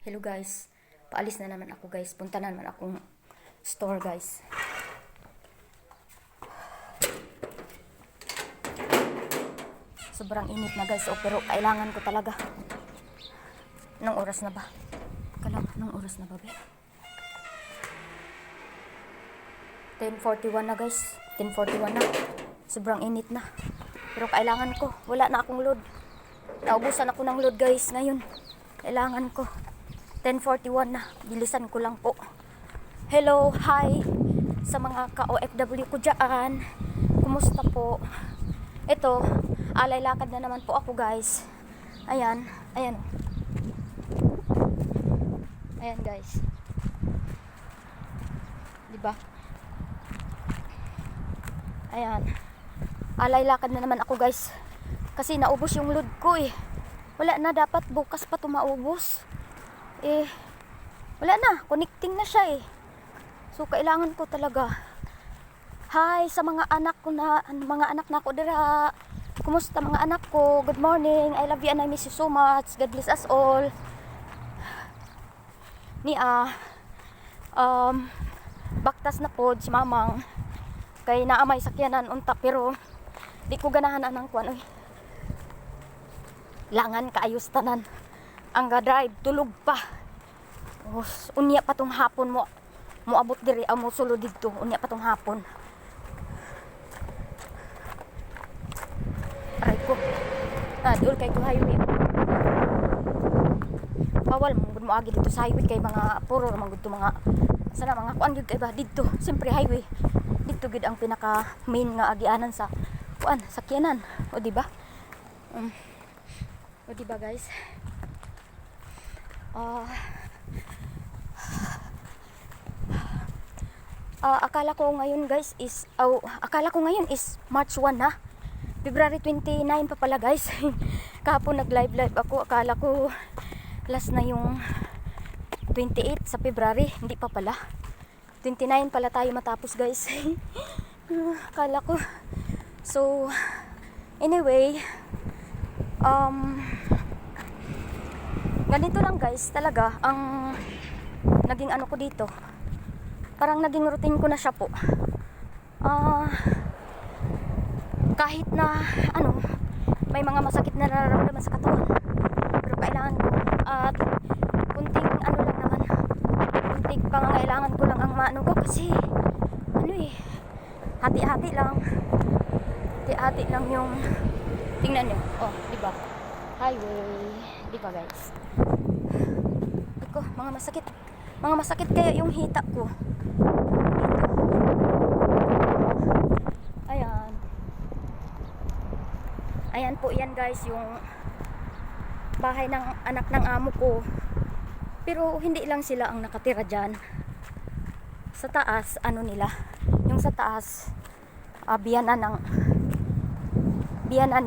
Hello guys, paalis na naman ako guys. Punta na naman akong store guys. Sobrang init na guys, pero kailangan ko talaga. Anong oras na ba? Anong oras na ba be? 10:41 na guys. 10:41 na. Sobrang init na. Pero kailangan ko. Wala na akong load. Naubusan ako ng load guys ngayon. Kailangan ko. 10:41 na. Bilisan ko lang po. Hello, hi sa mga ka-OFW ko dyan. Kumusta po? Ito, alay lakad na naman po ako guys. Ayan, ayan. Ayan guys. Diba? Ayan. Alay lakad na naman ako guys. Kasi naubos yung load ko eh. Wala na, dapat bukas pa tumaubos. Wala na, connecting na siya eh. So kailangan ko talaga. Hi sa mga anak ko na, mga anak na ko dira. Kumusta mga anak ko? Good morning. I love you and I miss you so much. God bless us all. Baktas na pod si mamang. Kay naamay sakyanan unta pero di ko ganahan anang kuan oy. Langan kaayos tanan. Ang ga-drive tulog pa. Unya pa tong hapon mo abot diri mo sulod dito. Unya pa tong hapon. Aray ko. Dul kay ko highway. Bawal mo agi dito sa highway kay mga puro man gud mga sana mga kuan gyud kay ba dito. Siyempre highway. Dito gid ang pinaka main nga agianan sa kuan sakyanan. O di ba? O di ba guys? Akala ko ngayon guys is March 1 na. February 29 pa pala guys. Kahapon nag-live ako. Akala ko last na yung 28 sa February. Hindi pa pala. 29 pala tayo matapos guys. Akala ko. So anyway, ganito lang guys talaga ang naging ano ko dito. Parang naging routine ko na siya po. Kahit na may mga masakit na nararamdaman sa katawan, pero kailangan ko at kunting lang naman, kunting pangangailangan ko lang ang maano ko kasi hati-hati lang yung tingnan nyo, di ba? Highway, di ba guys? Iko, mga masakit kaya yung hita ko. Ayan po yan guys, yung bahay ng anak ng amo ko. Pero hindi lang sila ang nakatira dyan. Sa taas, yung sa taas, biyanan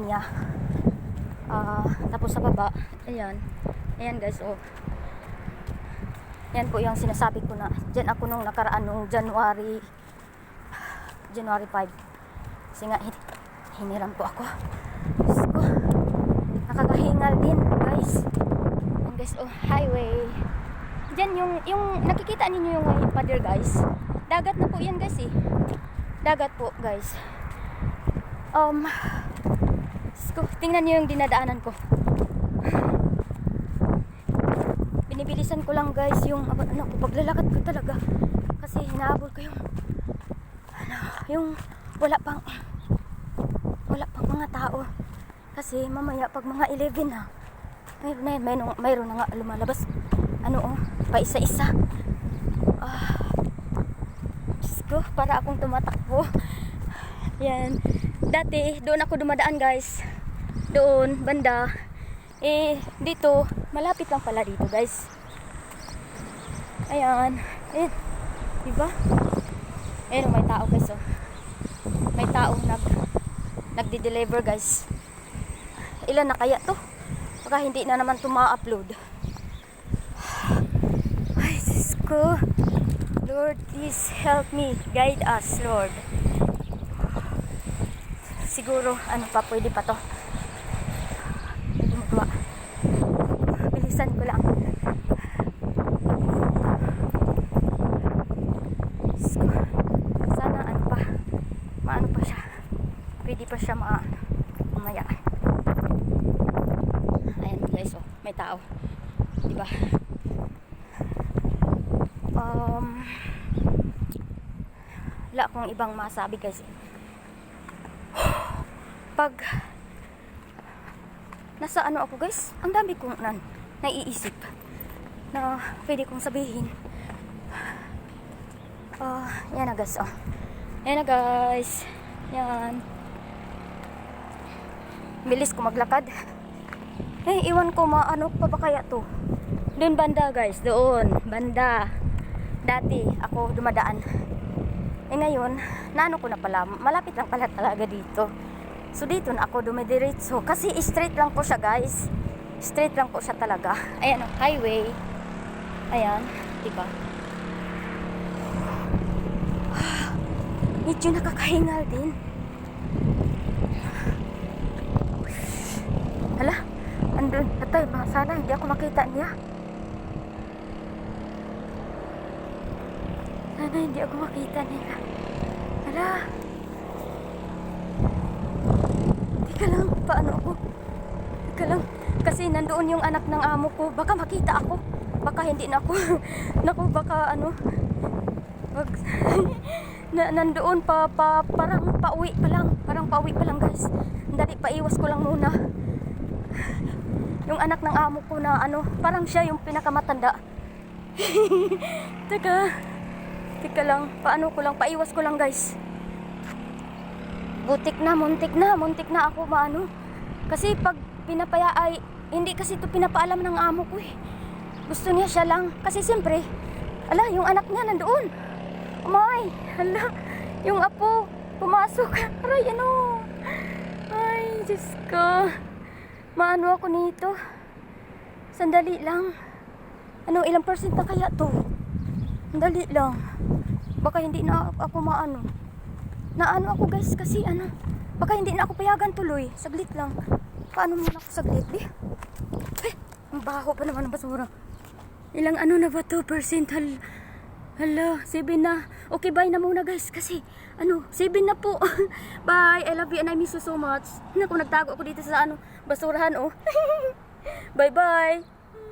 niya. Tapos sa baba, ayan guys, yan po yung sinasabi ko na dyan ako nung nakaraan nung January 5. Kasi nga hiniram po ako. Ko, nakakahingal din guys. And guys, highway. Diyan yung nakikita ninyo yung white paddle guys. Dagat na po yan guys eh. Dagat po guys. Tingnan niyo yung dinadaanan ko. Binibilisan ko lang guys yung paglalakad ko talaga. Kasi hinahabol ko yung wala pang mga tao. Kasi mamaya pag mga 11 na mayroon na nga lumalabas pa isa-isa. Diyos ko, para akong tumatakbo. Yan, dati doon ako dumadaan guys, doon banda dito malapit lang pala dito guys. Ayan, diba? May tao guys, may tao nagdi-deliver guys. Ilan na kaya to? Baka hindi na naman to ma-upload. Ay, Diyos ko. Lord, please help me. Guide us, Lord. Siguro, pwede pa to. Bilisan ko lang. siya mamaya. Ayan guys, oh, may tao. Diba? Wala akong ibang masabi guys. Pag nasa ano ako guys, ang dami kong naiisip na pwede kong sabihin. Yan na guys, oh. Yan na guys. Yan. Bilis ko maglakad. Iwan ko ano pa ba kaya to? Doon banda guys, doon. Banda. Dati ako dumadaan. Ngayon, naano ko na pala, malapit lang pala talaga dito. So dito na ako dumidiretso. Kasi straight lang po siya guys. Straight lang po siya talaga. Ayan o, highway. Ayan, diba? Medyo nakakahingal din. Hala, andun. Atay, sana hindi ako makita niya. Sana hindi ako makita nila. Hala. Teka lang, paano ako? Teka lang. Kasi nandoon yung anak ng amo ko. Baka makita ako. Baka hindi na ako. Naku, baka ano. Wag. Nandoon parang pauwi pa lang. Parang pauwi pa lang guys. Dali, paiwas ko lang muna. Yung anak ng amo ko na ano, parang siya yung pinakamatanda. Teka lang, paano ko lang, paiwas ko lang guys. Muntik na ako maano. Kasi pag pinapaya ay, hindi kasi ito pinapaalam ng amo ko eh. Gusto niya siya lang. Kasi siyempre, ala, yung anak niya nandoon. Umay, ala, yung apo, pumasok. Aray, ano. Ay, Diyos ko. Maano ako nito. Sandali lang. Ano, ilang percent na kaya to? Sandali lang. Baka hindi na ako maano. Naano ako guys kasi ano. Baka hindi na ako payagan tuloy. Saglit lang. Paano muna ako saglit? Ang baho pa naman ng basura. Ilang ano na ba to? Percent? Hala, 7 na. Okay, bye na muna guys. Kasi, 7 na po. Bye. I love you and I miss you so much. Naku, nagtago ako dito sa basurahan, oh. Bye-bye.